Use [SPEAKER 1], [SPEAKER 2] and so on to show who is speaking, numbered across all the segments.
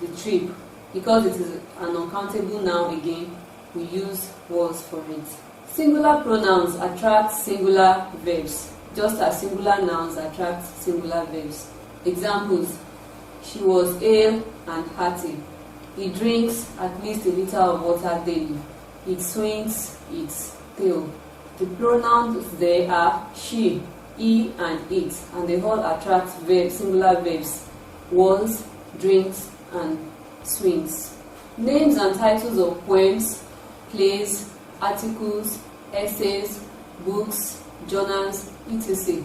[SPEAKER 1] the trip. Because it is an uncountable noun again, we use was for it. Singular pronouns attract singular verbs, just as singular nouns attract singular verbs. Examples: she was hale and hearty. He drinks at least a liter of water daily. It swings its tail. The pronouns there are she, he, and it, and they all attract singular verbs: was, drinks, and swings. Names and titles of poems, plays, articles, essays, books, journals, etc.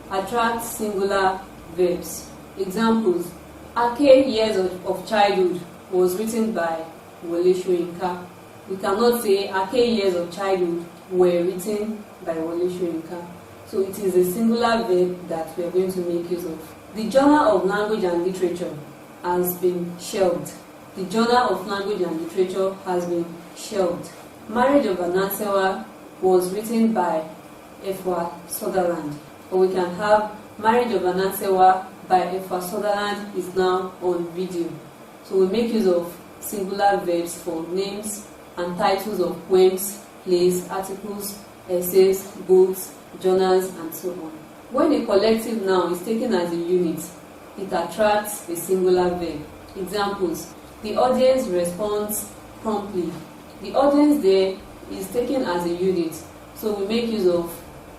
[SPEAKER 1] attract singular verbs. Examples: Achebe Years of Childhood was written by Wole Soyinka. We cannot say Achebe Years of Childhood were written by Wole Soyinka. So it is a singular verb that we are going to make use of. The Journal of Language and Literature has been shelved. The Journal of Language and Literature has been shelved. Marriage of Anansewa was written by Efwa Sutherland. Or we can have Marriage of Anansewa by Efwa Sutherland is now on video. So we make use of singular verbs for names and titles of poems, plays, articles, essays, books, journals, and so on. When a collective noun is taken as a unit, it attracts a singular verb. Examples: the audience responds promptly. The audience there is taken as a unit, so we make use of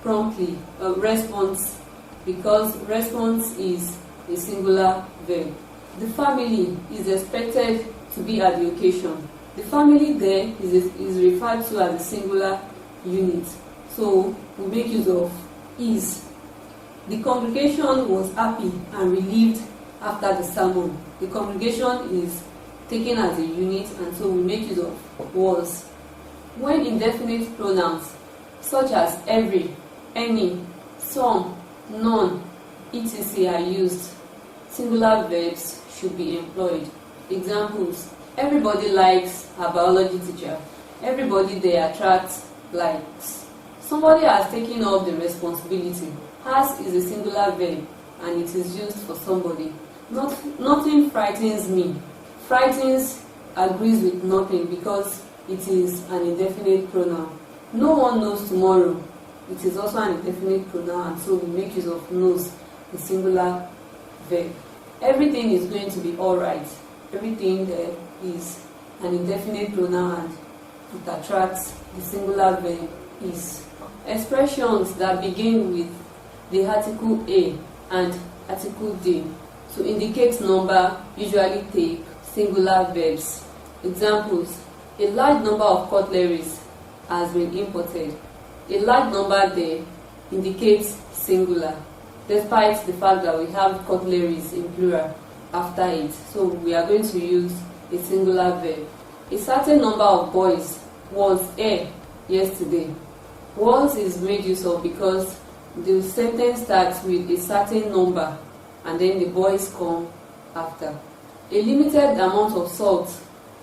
[SPEAKER 1] promptly, response, because response is a singular verb. The family is expected to be at the occasion. The family there is referred to as a singular unit, so we make use of is. The congregation was happy and relieved after the sermon. The congregation is taken as a unit, and so we make use of was. When indefinite pronouns such as every, any, some, none, etc. are used, singular verbs should be employed. Examples: everybody likes a biology teacher. Everybody there attracts likes. Somebody has taken up the responsibility. Has is a singular verb and it is used for somebody. Nothing frightens me. Frightens agrees with nothing because it is an indefinite pronoun. No one knows tomorrow. It is also an indefinite pronoun, and so we make use of knows, the singular verb. Everything is going to be alright. Everything there is an indefinite pronoun and it attracts the singular verb is. Expressions that begin with the article A and article D to indicate number usually take singular verbs. Examples: a large number of cutleries has been imported. A large number there indicates singular, despite the fact that we have cutleries in plural after it. So we are going to use a singular verb. A certain number of boys was here yesterday. Was is made use of because the sentence starts with a certain number and then the boys come after. A limited amount of salt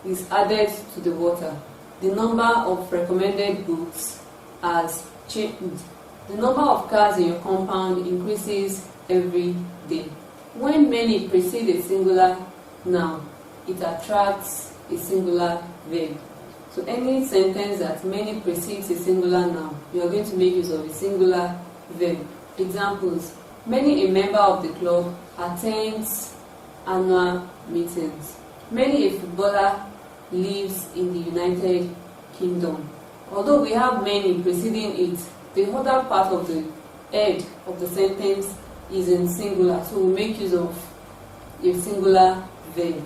[SPEAKER 1] is added to the water. The number of recommended books has changed. The number of cars in your compound increases every day. When many precede a singular noun, it attracts a singular verb. So any sentence that many precedes a singular noun, you are going to make use of a singular verb. Examples: many a member of the club attends annual meetings. Many a footballer lives in the United Kingdom. Although we have many preceding it, the other part of the head of the sentence is in singular, so we make use of a singular verb.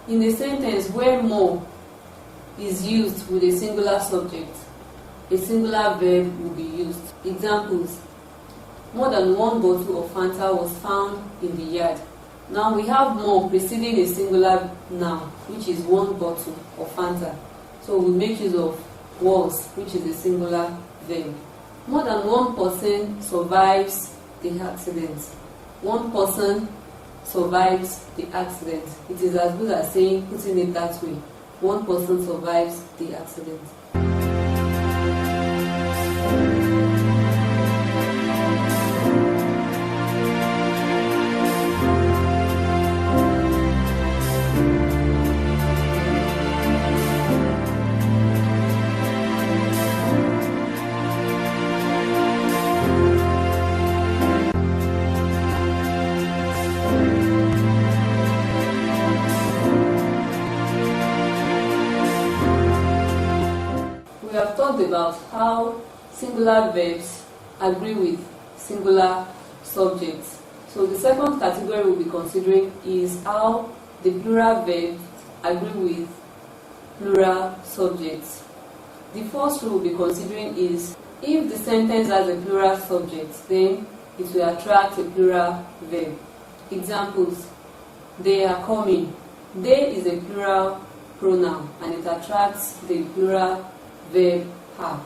[SPEAKER 1] In a sentence where more is used with a singular subject, a singular verb will be used. Examples: more than one bottle of Fanta was found in the yard. Now we have more preceding a singular noun, which is one bottle of Fanta. So we make use of was, which is a singular verb. More than one person survives the accident. One person survives the accident. It is as good as saying, putting it that way. One person survives the accident. talked about how singular verbs agree with singular subjects. So the second category we'll be considering is how the plural verbs agree with plural subjects. The first rule we'll be considering is if the sentence has a plural subject, then it will attract a plural verb. Examples: they are coming. They is a plural pronoun and it attracts the plural verb are.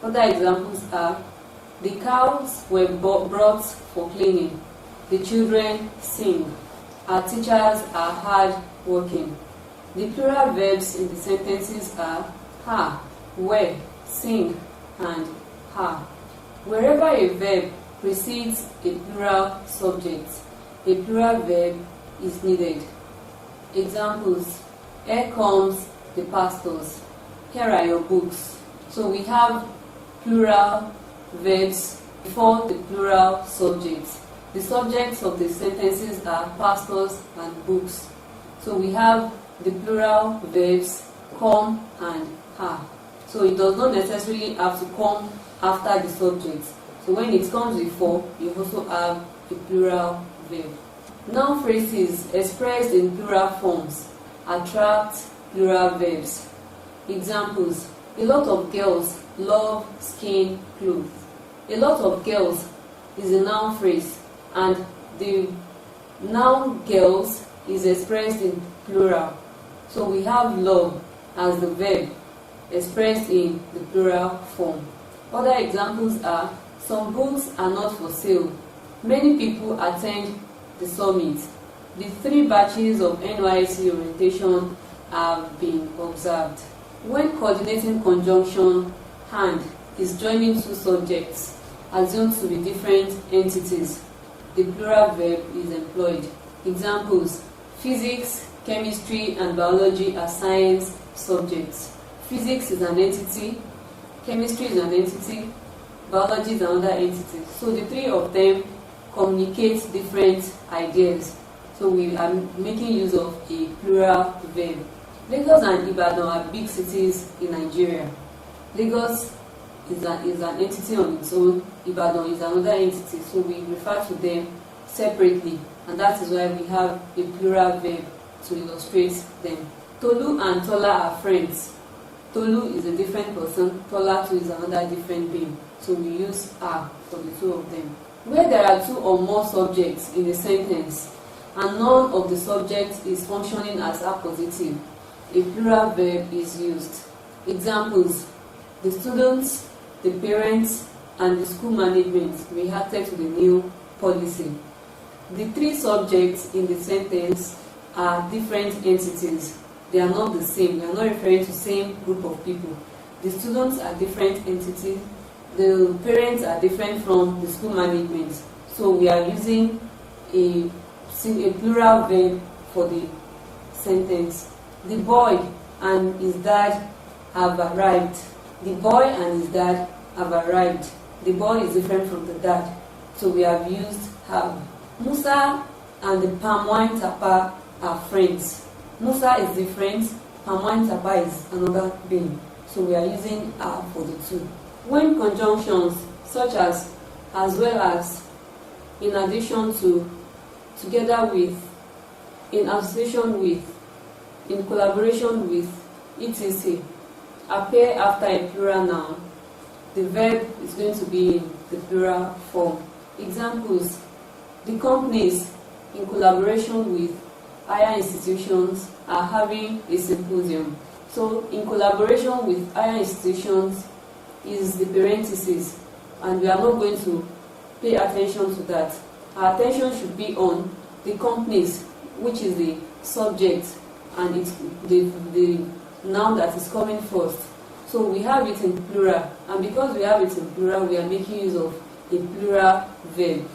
[SPEAKER 1] Other examples are: the cows were brought for cleaning. The children sing. Our teachers are hard working. The plural verbs in the sentences are are, were, sing, and are. Wherever a verb precedes a plural subject, a plural verb is needed. Examples: here comes the pastors. Here are your books. So we have plural verbs before the plural subjects. The subjects of the sentences are pastors and books. So we have the plural verbs come and are. So it does not necessarily have to come after the subject. So when it comes before, you also have a plural verb. Noun phrases expressed in plural forms attract plural verbs. Examples: a lot of girls love skin clothes. A lot of girls is a noun phrase, and the noun girls is expressed in plural. So we have love as the verb expressed in the plural form. Other examples are: some books are not for sale. Many people attend the summit. The 3 batches of NYSC orientation have been observed. When coordinating conjunction, and is joining 2 subjects assumed to be different entities, the plural verb is employed. Examples: physics, chemistry, and biology are science subjects. Physics is an entity, chemistry is an entity, biology is another entity. So the 3 of them communicate different ideas. So we are making use of a plural verb. Lagos and Ibadan are big cities in Nigeria. Lagos is an entity on its own, Ibadan is another entity, so we refer to them separately, and that is why we have a plural verb to illustrate them. Tolu and Tola are friends. Tolu is a different person, Tola too is another different being, so we use are for the 2 of them. Where there are 2 or more subjects in a sentence and none of the subjects is functioning as a positive, a plural verb is used. Examples: the students, the parents, and the school management reacted to the new policy. The 3 subjects in the sentence are different entities. They are not the same. They are not referring to the same group of people. The students are different entities. The parents are different from the school management. So we are using a plural verb for the sentence. The boy and his dad have arrived. The boy and his dad have arrived. The boy is different from the dad, so we have used have. Musa and the palm wine tapper are friends. Musa is different, palm wine tapper is another being, so we are using are for the 2. When conjunctions such as well as, in addition to, together with, in association with, in collaboration with, etc. appear after a plural noun, the verb is going to be in the plural form. Examples: the companies, in collaboration with higher institutions, are having a symposium. So in collaboration with higher institutions is the parenthesis, and we are not going to pay attention to that. Our attention should be on the companies, which is the subject, and it's the noun that is coming first. So we have it in plural, and because we have it in plural, we are making use of a plural verb.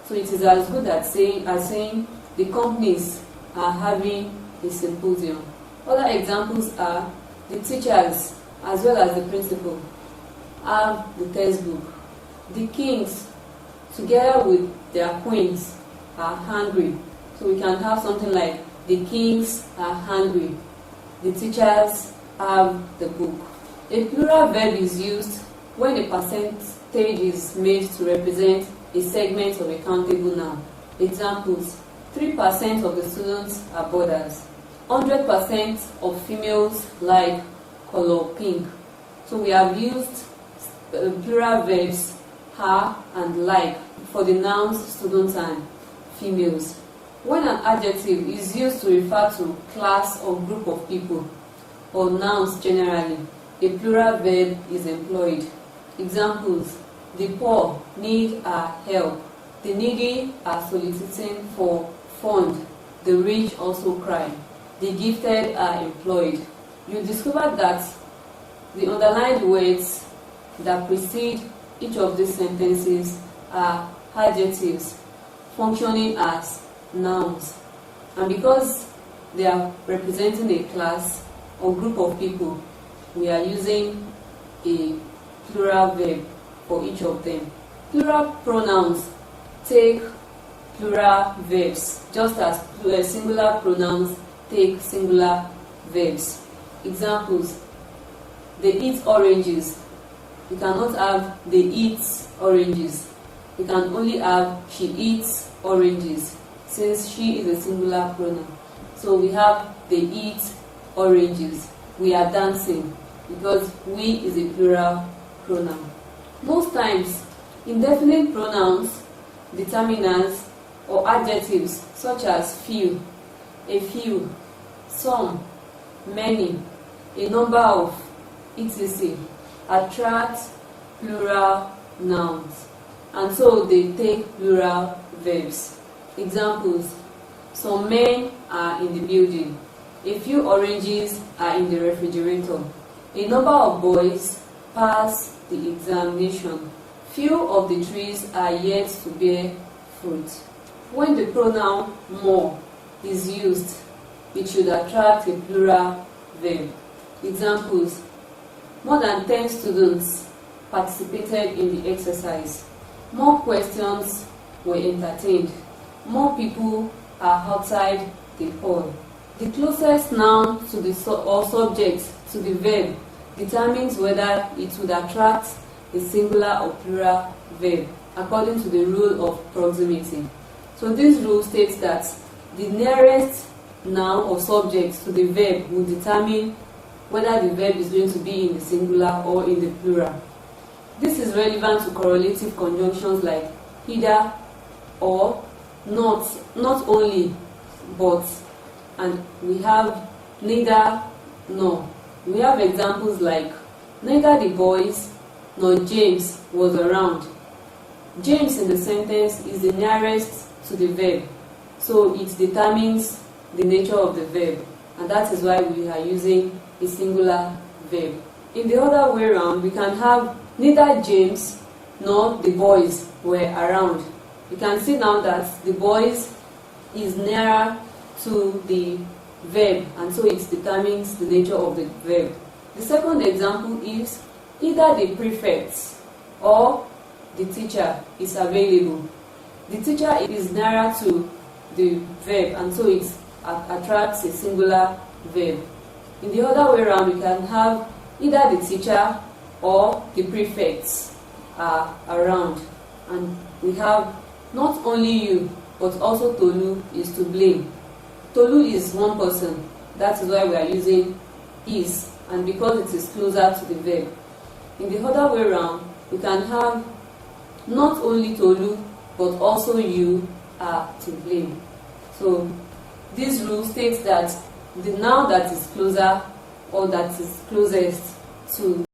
[SPEAKER 1] So it is as good as saying the companies are having a symposium. Other examples are: the teachers as well as the principal have the textbook. The kings, together with their queens, are hungry. So we can have something like: the kings are hungry. The teachers have the book. A plural verb is used when a percentage is made to represent a segment of a countable noun. Examples: 3% of the students are boarders. 100% of females like color pink. So we have used plural verbs her and like for the nouns students and females. When an adjective is used to refer to class or group of people, or nouns generally, a plural verb is employed. Examples: the poor need our help. The needy are soliciting for fund. The rich also cry. The gifted are employed. You discover that the underlined words that precede each of these sentences are adjectives functioning as nouns. And because they are representing a class or group of people, we are using a plural verb for each of them. Plural pronouns take plural verbs, just as singular pronouns take singular verbs. Examples: they eat oranges. You cannot have they eats oranges. You can only have she eats oranges, since she is a singular pronoun. So we have they eat oranges. We are dancing, because we is a plural pronoun. Most times, indefinite pronouns, determinants, or adjectives such as few, a few, some, many, a number of, etc. attract plural nouns, and so they take plural verbs. Examples: some men are in the building. A few oranges are in the refrigerator. A number of boys pass the examination. Few of the trees are yet to bear fruit. When the pronoun more is used, it should attract a plural verb. Examples: more than 10 students participated in the exercise. More questions were entertained. More people are outside the hall. The closest noun to the or subject to the verb determines whether it would attract a singular or plural verb according to the rule of proximity. So this rule states that the nearest noun or subject to the verb will determine whether the verb is going to be in the singular or in the plural. This is relevant to correlative conjunctions like either or, not only, but, and we have neither nor. We have examples like neither the boys nor James was around. James in the sentence is the nearest to the verb, so it determines the nature of the verb, and that is why we are using a singular verb. In the other way around, we can have neither James nor the boys were around. You can see now that the boys is nearer to the verb, and so it determines the nature of the verb. The second example is either the prefect or the teacher is available. The teacher is nearer to the verb, and so it attracts a singular verb. In the other way around, we can have either the teacher or the prefects are around, and we have not only you but also Tolu is to blame. Tolu is one person, that is why we are using is, and because it is closer to the verb. In the other way around, we can have not only Tolu but also you are to blame. So this rule states that the noun that is closer or that is closest to